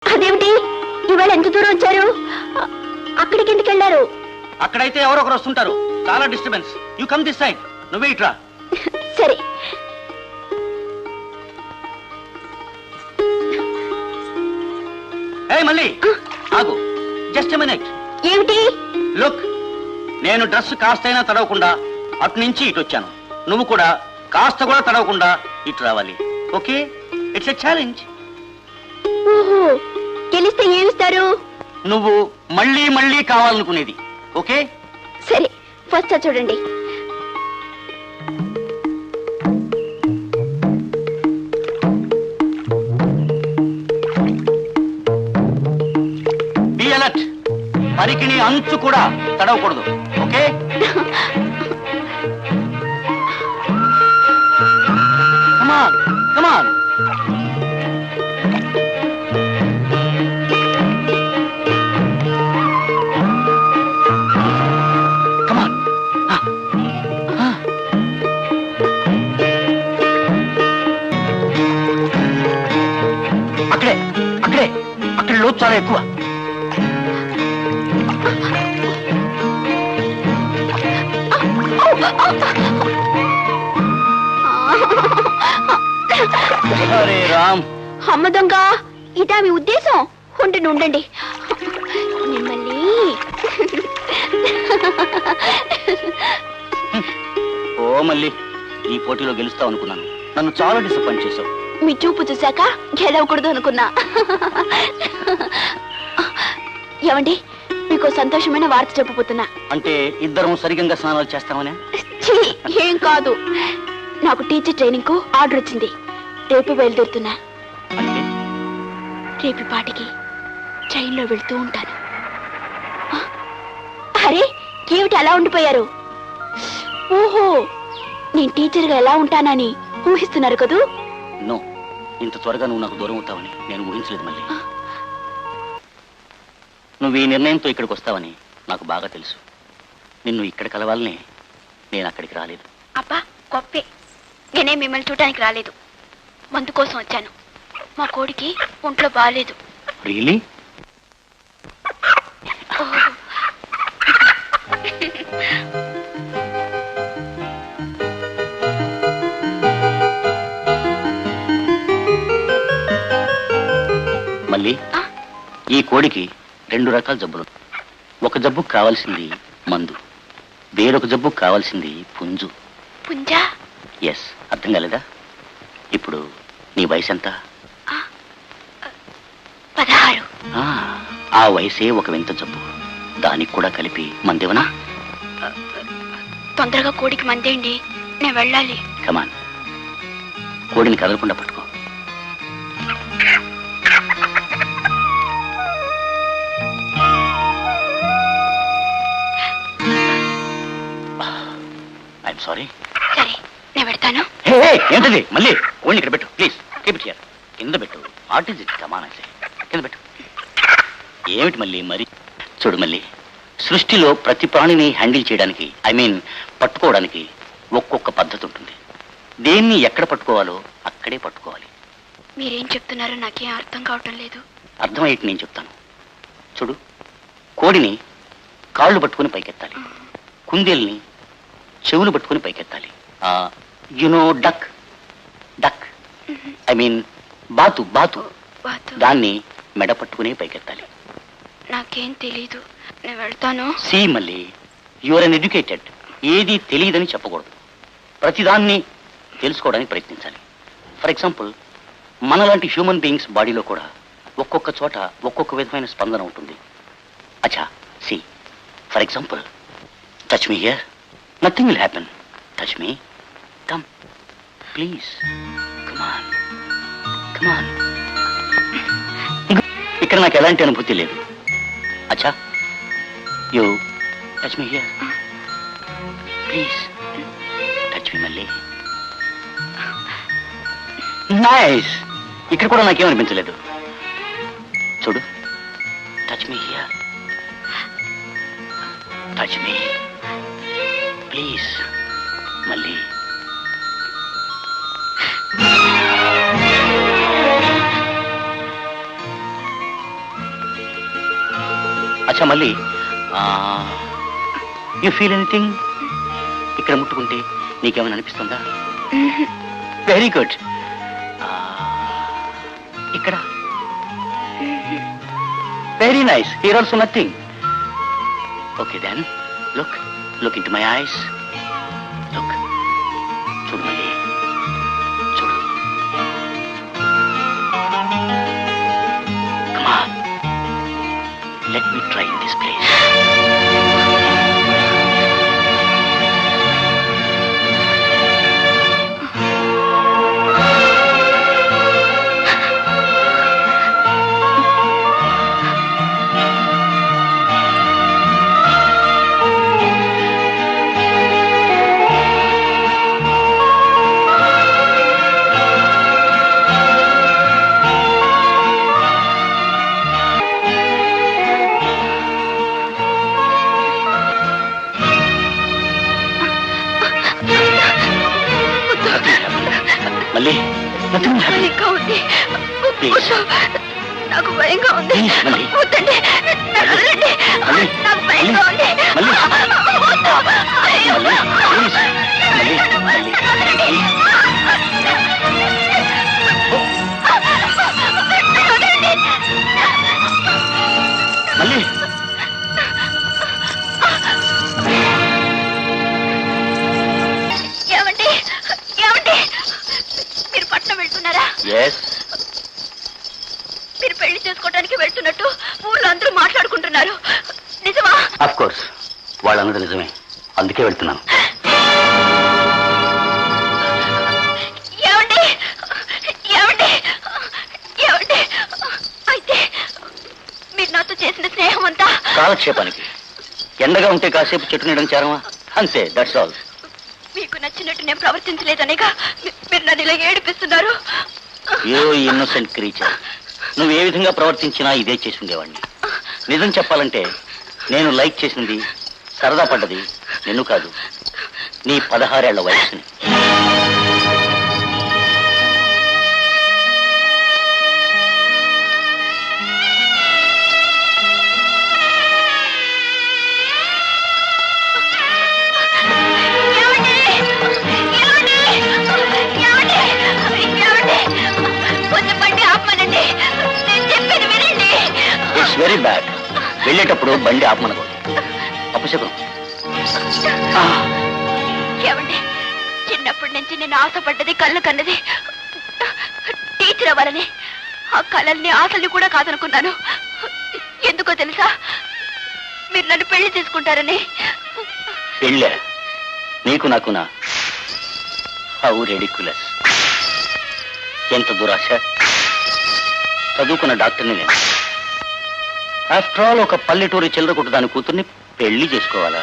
అదేమిటి ఇవాళ ఎంత దూరం వచ్చారు? అక్కడికి ఎందుకు వెళ్ళారు? అక్కడైతే ఎవరో ఒకరు వస్తుంటారు, చాలా disturbance. You come this side. నువ్వే ఇట్రా. సరే. ఏ మళ్ళీ ఆగు, జస్ట్ ఎ మినిట్. ఏమిటి? లుక్, నేను డ్రెస్ కాస్తైనా తడవకుండా అటు నుంచి ఇటు వచ్చాను. నువ్వు కూడా కాస్త కూడా తడవకుండా ఇటు రావాలి. Okay, it's a challenge. ఓహో, గెలిస్తే ఏమిస్తారు? నువ్వు మళ్ళీ మళ్ళీ కావాలనుకునేది. ఓకే సరే, ఫస్ట్ చూడండి. Be alert. పరికిణి అంచు కూడా తడవకూడదు. ఓకే కమాన్ కమాన్. అక్కడే అక్కడే అక్కడ లోతు చాలా ఎక్కువ. అరే రామ్. అమ్మ దొంగ, ఇదా మీ ఉద్దేశం? ఉండండి ఉండండి, మిమ్మల్ని. ఓ మళ్ళీ, ఈ పోటీలో గెలుస్తావు అనుకున్నాను. నన్ను చాలా డిసప్పాయింట్ చేశావు. మీ చూపు చూశాక గెలవకూడదు అనుకున్నా. ఏమండి, మీకు సంతోషమైన వార్త చెప్పబోతున్నా. అంటే ఇద్దరం సరిగంగా స్నానాలు చేస్తామనే? ఛీ, ఏం కాదు. నాకు టీచర్ ట్రైనింగ్ కు ఆర్డర్ వచ్చింది. రేపు బయలుదేరుతున్నా. అంటే రేపు పాటికి ట్రైన్లో వెళ్తూ ఉంటాను. అరే, ఏమిటి అలా ఉండిపోయారు? ఓహో, నేను టీచర్గా ఎలా ఉంటానని ఊహిస్తున్నారు కదూ? నో, ఇంత త్వరగా నువ్వు నాకు దూరం అవుతావని నేను ఊహించలేదు మళ్ళీ. నువ్వు ఈ నిర్ణయంతో ఇక్కడికి వస్తావని నాకు బాగా తెలుసు. నిన్ను ఇక్కడ కలవాలని నేను అక్కడికి రాలేదు. అబ్బా గొప్పే. నేనే మిమ్మల్ని చూడటానికి రాలేదు, మందు కోసం వచ్చాను. మా కోడికి ఒంట్లో బాగాలేదు. రియలీ? మళ్ళీ ఈ కోడికి 2 రకాల జబ్బులు. ఒక జబ్బుకు కావాల్సింది మందు, వేరొక జబ్బుకు కావాల్సింది పుంజు. పుంజా? ఎస్, అర్థం కాలేదా? ఇప్పుడు నీ వయసు ఎంత? 16. ఆ వయసే ఒక వింత జబ్బు. దానికి కూడా కలిపి మందేవనా? తొందరగా కోడికి మందేండి, నేను వెళ్ళాలి. కమాన్, కోడిని కదలకుండా పట్టుకో. I'm sorry. సరే, నేను పెడతాను. ఏంటది? మళ్ళీ కోడిని ఇక్కడ పెట్టు ప్లీజ్. Keep it here. కింద పెట్టు. What is it? కమాన్ అయితే కింద పెట్టు. ఏమిటి మళ్ళీ మరి? చూడు మళ్ళీ, సృష్టిలో ప్రతి ప్రాణిని హ్యాండిల్ చేయడానికి, ఐ మీన్ పట్టుకోవడానికి ఒక్కొక్క పద్ధతి ఉంటుంది. దేన్ని ఎక్కడ పట్టుకోవాలో అక్కడే పట్టుకోవాలి. మీరేం చెప్తున్నారో నాకేం అర్థం కావటం లేదు. అర్థమయ్యేటి నేను చెప్తాను. చూడు, కోడిని కాళ్ళు పట్టుకుని పైకెత్తాలి, కుందేల్ని చెవులు పట్టుకుని పైకెత్తాలి. You know duck, duck I mean బాతు, బాతు దాన్ని మెడ పట్టుకుని పైకెత్తాలి. నాకేం తెలీదు, నేను వెళ్తాను. సి మళ్ళీ, యువర్ అన్ ఎడ్యుకేటెడ్. ఏది తెలియదని చెప్పకూడదు, ప్రతిదాన్ని తెలుసుకోవడానికి ప్రయత్నించాలి. ఫర్ ఎగ్జాంపుల్, మనలాంటి హ్యూమన్ బీయింగ్స్ బాడీలో కూడా ఒక్కొక్క చోట ఒక్కొక్క విధమైన స్పందన ఉంటుంది. అచ్చా, see for example, touch me here, nothing will happen. Touch me, come please, come on come on. ఇక్కడ నాకు ఎలాంటి అనుభూతి లేదు. అచ్చా, you touch me here please, touch me మళ్ళీ. నైస్. ఇక్కడ కూడా నాకేమనిపించలేదు. చూడు, touch me here, touch me please మళ్ళీ. అచ్చా మళ్ళీ యూ ఫీల్ ఎనీథింగ్? ఇక్కడ ముట్టుకుంటే నీకేమైనా అనిపిస్తుందా? Very good. ఇక్కడ very nice. Here also nothing. Okay then look into my eyes. Look, చూడు మళ్ళీ, చూడు. Come on. Let me try in this place. మళ్ళీ భయంగా ఉంది. నాకు భయంగా ఉంది. వద్దండి, నన్ను వదలండి. నాకు భయంగా ఉంది. మళ్ళీ ఏమండి, ఏమండి, మీరు పట్నం వెళ్తున్నారా? మీరు పెళ్లి చేసుకోవడానికి వెళ్తున్నట్టు ఊళ్ళో అందరూ మాట్లాడుకుంటున్నారు. నిజమా? ఆఫ్ కోర్స్, వాళ్ళన్నది నిజమే. అందుకే వెళ్తున్నాను. ఏమండి, ఏమండి, ఏమండి, అయితే మీరు నాతో చేసిన స్నేహం అంతా కాలక్షేపానికి. ఎండగా ఉంటే కాసేపు చెట్టు నీడని చేరమా, అంతే. That's all. మీకు నచ్చినట్టు నేను ప్రవర్తించలేదనేగా మీరు నన్ను ఇలా ఏడిపిస్తున్నారు. యో ఇన్నోసెంట్ క్రీచర్, నువ్వు ఏ విధంగా ప్రవర్తించినా ఇదే చేసి ఉండేవాడిని. నిజం చెప్పాలంటే నేను లైక్ చేసింది, సరదా పడ్డది నిన్ను కాదు, నీ 16 ఏళ్ల వయసుని. It's very bad. వెళ్ళేటప్పుడు బండి ఆపమనకూడదు. అపశకునం. ఏమండి, చిన్నప్పటి నుంచి నేను ఆశపడ్డది, కళ్ళు కన్నది టీచర్ అవ్వాలని. ఆ కళల్ని, ఆశల్ని కూడా కాదనుకున్నాను. ఎందుకో తెలుసా? మీరు నన్ను పెళ్లి చేసుకుంటారని. పెళ్ళా? నీకు నాకునా? How ridiculous. ఎంత దురాశ. చదువుకున్న డాక్టర్ని నేను. ఆఫ్టర్ ఆల్ ఒక పల్లెటూరి చిల్లర కొట్టు దాని కూతుర్ని పెళ్లి చేసుకోవాలా?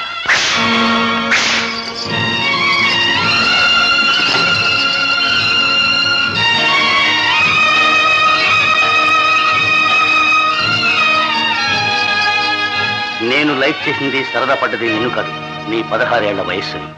నేను లైక్ చేసింది, సరదా పడ్డది నిన్ను కాదు, నీ 16 ఏళ్ల వయస్సుని.